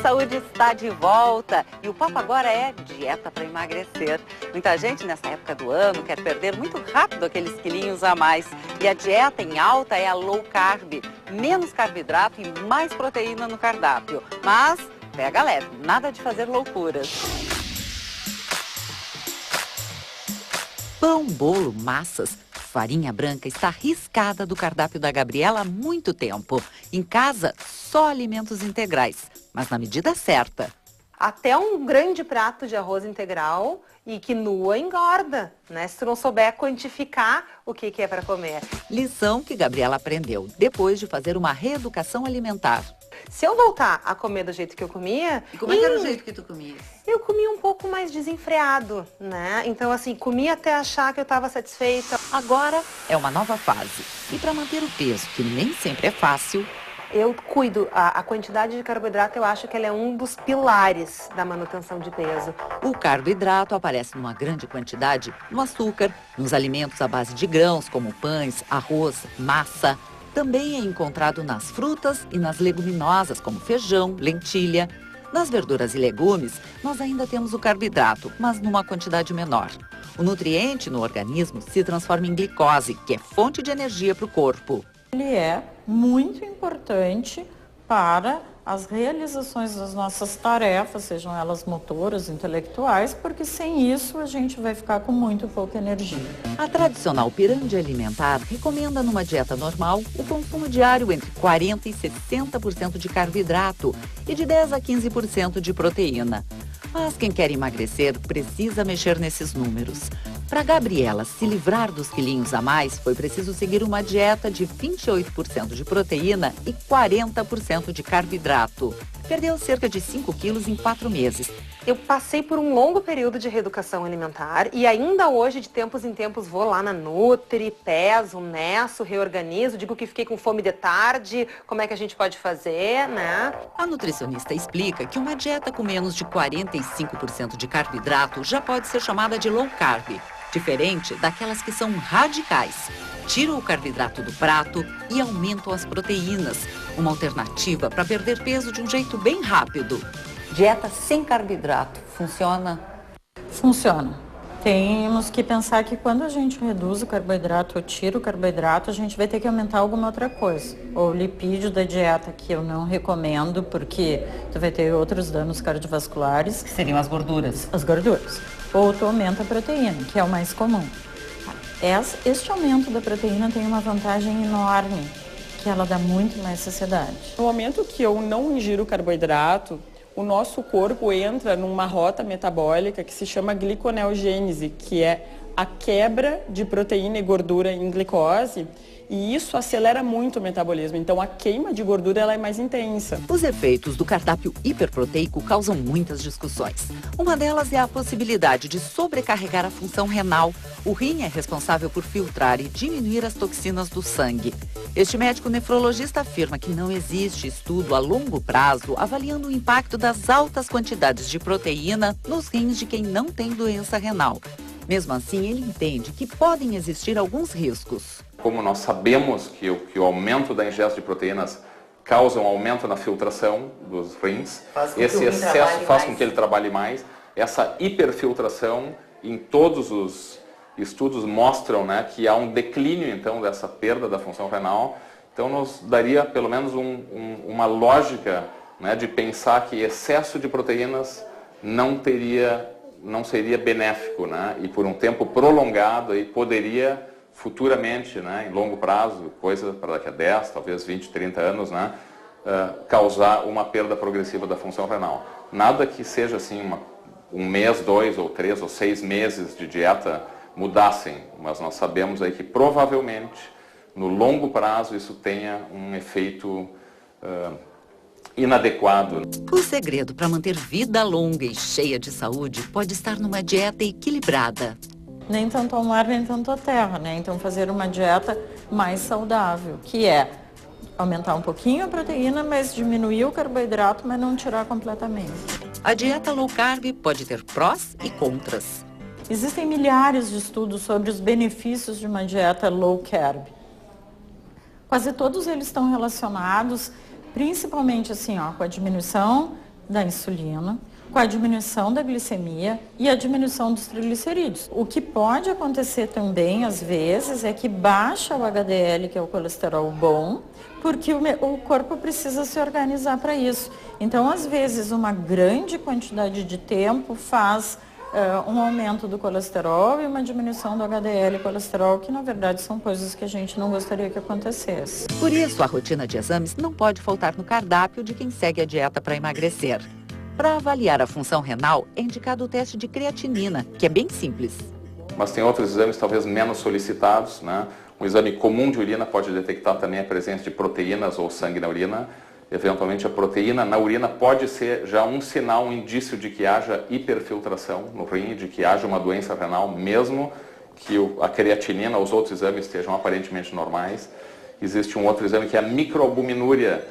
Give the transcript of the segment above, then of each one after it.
Saúde está de volta e o papo agora é dieta para emagrecer. Muita gente nessa época do ano quer perder muito rápido aqueles quilinhos a mais. E a dieta em alta é a low carb, menos carboidrato e mais proteína no cardápio. Mas pega leve, nada de fazer loucuras. Pão, bolo, massas, farinha branca está riscada do cardápio da Gabriela há muito tempo. Em casa, só alimentos integrais, mas na medida certa. Até um grande prato de arroz integral e quinoa engorda, né? Se tu não souber quantificar o que é para comer. Lição que Gabriela aprendeu depois de fazer uma reeducação alimentar. Se eu voltar a comer do jeito que eu comia... E como é que era o jeito que tu comias? Eu comia um pouco mais desenfreado, né? Então, assim, comia até achar que eu estava satisfeita. Agora é uma nova fase. E para manter o peso, que nem sempre é fácil... Eu cuido, a quantidade de carboidrato eu acho que ela é um dos pilares da manutenção de peso. O carboidrato aparece numa grande quantidade no açúcar, nos alimentos à base de grãos, como pães, arroz, massa. Também é encontrado nas frutas e nas leguminosas, como feijão, lentilha. Nas verduras e legumes, nós ainda temos o carboidrato, mas numa quantidade menor. O nutriente no organismo se transforma em glicose, que é fonte de energia para o corpo. Ele é muito importante para as realizações das nossas tarefas, sejam elas motoras, intelectuais, porque sem isso a gente vai ficar com muito pouca energia. A tradicional pirâmide alimentar recomenda numa dieta normal o consumo diário entre 40% e 60% de carboidrato e de 10% a 15% de proteína. Mas quem quer emagrecer precisa mexer nesses números. Para Gabriela se livrar dos quilinhos a mais, foi preciso seguir uma dieta de 28% de proteína e 40% de carboidrato. Perdeu cerca de 5 quilos em 4 meses. Eu passei por um longo período de reeducação alimentar e ainda hoje, de tempos em tempos, vou lá na Nutri, peso, meço, reorganizo, digo que fiquei com fome de tarde, como é que a gente pode fazer, né? A nutricionista explica que uma dieta com menos de 45% de carboidrato já pode ser chamada de low carb, diferente daquelas que são radicais. Tiram o carboidrato do prato e aumentam as proteínas, uma alternativa para perder peso de um jeito bem rápido. Dieta sem carboidrato, funciona? Funciona. Temos que pensar que quando a gente reduz o carboidrato ou tira o carboidrato, a gente vai ter que aumentar alguma outra coisa. O lipídio da dieta, que eu não recomendo, porque tu vai ter outros danos cardiovasculares. Que seriam as gorduras. As gorduras. Ou tu aumenta a proteína, que é o mais comum. Este aumento da proteína tem uma vantagem enorme, que ela dá muito mais saciedade. No momento que eu não ingiro carboidrato, o nosso corpo entra numa rota metabólica que se chama gliconeogênese, que é a quebra de proteína e gordura em glicose, e isso acelera muito o metabolismo. Então a queima de gordura ela é mais intensa. Os efeitos do cardápio hiperproteico causam muitas discussões. Uma delas é a possibilidade de sobrecarregar a função renal. O rim é responsável por filtrar e diminuir as toxinas do sangue. Este médico nefrologista afirma que não existe estudo a longo prazo avaliando o impacto das altas quantidades de proteína nos rins de quem não tem doença renal. Mesmo assim, ele entende que podem existir alguns riscos. Como nós sabemos que o aumento da ingesta de proteínas causa um aumento na filtração dos rins, esse excesso faz com que ele trabalhe mais. Essa hiperfiltração, em todos os estudos mostram, né, que há um declínio então dessa perda da função renal. Então nos daria pelo menos uma lógica, né, de pensar que excesso de proteínas não seria benéfico, né, e por um tempo prolongado aí poderia futuramente, né, em longo prazo, coisa para daqui a 10, talvez 20, 30 anos, né, causar uma perda progressiva da função renal. Nada que seja assim um mês, 2 ou 3 ou 6 meses de dieta mudassem, mas nós sabemos aí que provavelmente no longo prazo isso tenha um efeito inadequado. O segredo para manter vida longa e cheia de saúde pode estar numa dieta equilibrada. Nem tanto ao mar, nem tanto à terra, né? Então fazer uma dieta mais saudável, que é aumentar um pouquinho a proteína, mas diminuir o carboidrato, mas não tirar completamente. A dieta low carb pode ter prós e contras. Existem milhares de estudos sobre os benefícios de uma dieta low carb. Quase todos eles estão relacionados, principalmente assim, com a diminuição da insulina, com a diminuição da glicemia e a diminuição dos triglicerídeos. O que pode acontecer também, às vezes, é que baixa o HDL, que é o colesterol bom, porque o corpo precisa se organizar para isso. Então, às vezes, uma grande quantidade de tempo faz um aumento do colesterol e uma diminuição do HDL e colesterol, que na verdade são coisas que a gente não gostaria que acontecesse. Por isso, a rotina de exames não pode faltar no cardápio de quem segue a dieta para emagrecer. Para avaliar a função renal, é indicado o teste de creatinina, que é bem simples. Mas tem outros exames talvez menos solicitados, né? Um exame comum de urina pode detectar também a presença de proteínas ou sangue na urina. Eventualmente a proteína na urina pode ser já um sinal, um indício de que haja hiperfiltração no rim, de que haja uma doença renal, mesmo que a creatinina ou os outros exames estejam aparentemente normais. Existe um outro exame que é a microalbuminúria,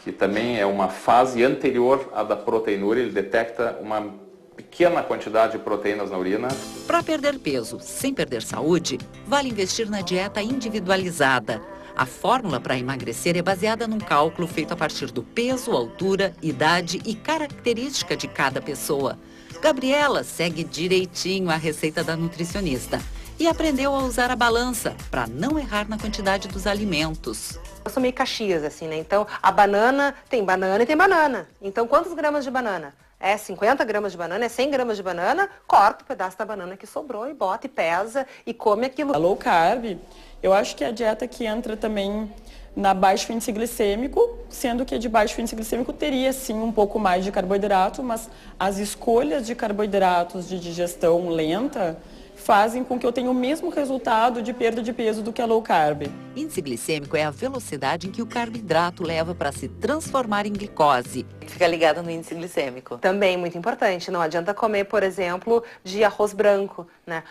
que também é uma fase anterior à da proteinúria. Ele detecta uma pequena quantidade de proteínas na urina. Para perder peso sem perder saúde, vale investir na dieta individualizada. A fórmula para emagrecer é baseada num cálculo feito a partir do peso, altura, idade e característica de cada pessoa. Gabriela segue direitinho a receita da nutricionista e aprendeu a usar a balança para não errar na quantidade dos alimentos. Eu sou meio Caxias, assim, né? Então, a banana e tem banana. Então, quantos gramas de banana? É 50 gramas de banana, é 100 gramas de banana, corta o pedaço da banana que sobrou e bota e pesa e come aquilo. A low carb, eu acho que é a dieta que entra também na baixo índice glicêmico, sendo que a de baixo índice glicêmico teria sim um pouco mais de carboidrato, mas as escolhas de carboidratos de digestão lenta fazem com que eu tenha o mesmo resultado de perda de peso do que a low carb. Índice glicêmico é a velocidade em que o carboidrato leva para se transformar em glicose. Fica ligado no índice glicêmico. Também muito importante, não adianta comer, por exemplo, de arroz branco, né?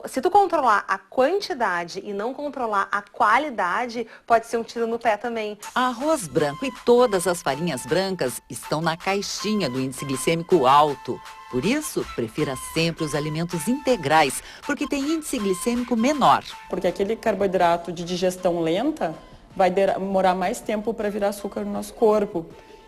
Se tu controlar a quantidade e não controlar a qualidade, pode ser um tiro no pé também. Arroz branco e todas as farinhas brancas estão na caixinha do índice glicêmico alto. Por isso, prefira sempre os alimentos integrais, porque tem índice glicêmico menor. Porque aquele carboidrato de digestão lenta vai demorar mais tempo para virar açúcar no nosso corpo.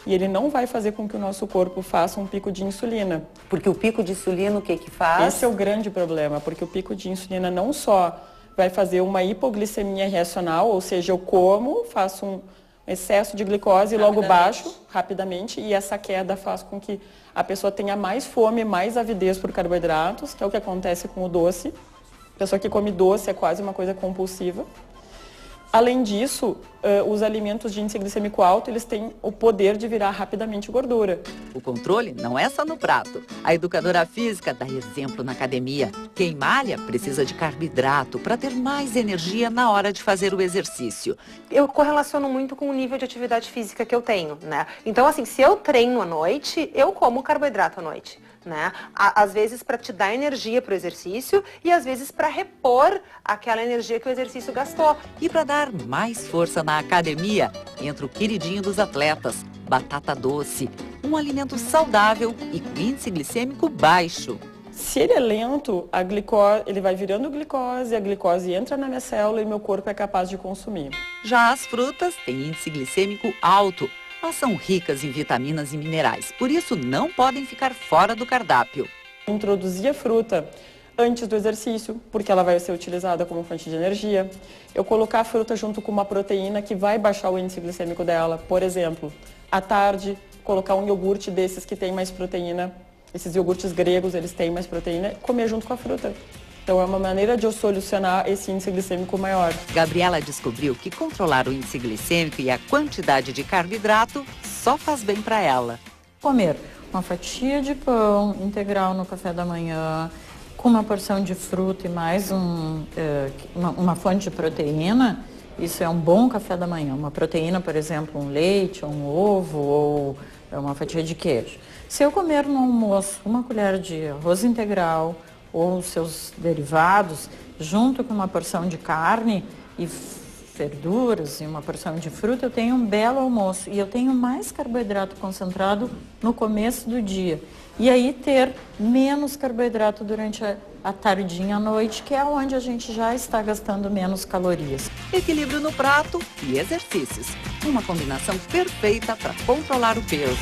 E ele não vai fazer com que o nosso corpo faça um pico de insulina. Porque o pico de insulina, o que faz? Esse é o grande problema, porque o pico de insulina não só vai fazer uma hipoglicemia reacional, ou seja, eu como, faço um excesso de glicose e logo baixo rapidamente, e essa queda faz com que a pessoa tenha mais fome, mais avidez por carboidratos, que é o que acontece com o doce. A pessoa que come doce é quase uma coisa compulsiva. Além disso, os alimentos de índice glicêmico alto, eles têm o poder de virar rapidamente gordura. O controle não é só no prato. A educadora física dá exemplo na academia. Quem malha precisa de carboidrato para ter mais energia na hora de fazer o exercício. Eu correlaciono muito com o nível de atividade física que eu tenho, né? Então, assim, se eu treino à noite, eu como carboidrato à noite, né? Às vezes para te dar energia para o exercício e às vezes para repor aquela energia que o exercício gastou. E para dar mais força na academia, entra o queridinho dos atletas, batata doce, um alimento saudável e com índice glicêmico baixo. Se ele é lento, ele vai virando glicose, a glicose entra na minha célula e meu corpo é capaz de consumir. Já as frutas têm índice glicêmico alto, mas são ricas em vitaminas e minerais, por isso não podem ficar fora do cardápio. Introduzir a fruta antes do exercício, porque ela vai ser utilizada como fonte de energia. Eu colocar a fruta junto com uma proteína que vai baixar o índice glicêmico dela. Por exemplo, à tarde, colocar um iogurte desses que tem mais proteína. Esses iogurtes gregos, eles têm mais proteína, comer junto com a fruta. Então é uma maneira de eu solucionar esse índice glicêmico maior. Gabriela descobriu que controlar o índice glicêmico e a quantidade de carboidrato só faz bem para ela. Comer uma fatia de pão integral no café da manhã, com uma porção de fruta e mais uma fonte de proteína, isso é um bom café da manhã. Uma proteína, por exemplo, um leite, um ovo ou uma fatia de queijo. Se eu comer no almoço uma colher de arroz integral ou seus derivados, junto com uma porção de carne e verduras e uma porção de fruta, eu tenho um belo almoço. E eu tenho mais carboidrato concentrado no começo do dia. E aí ter menos carboidrato durante a tardinha à noite, que é onde a gente já está gastando menos calorias. Equilíbrio no prato e exercícios. Uma combinação perfeita para controlar o peso.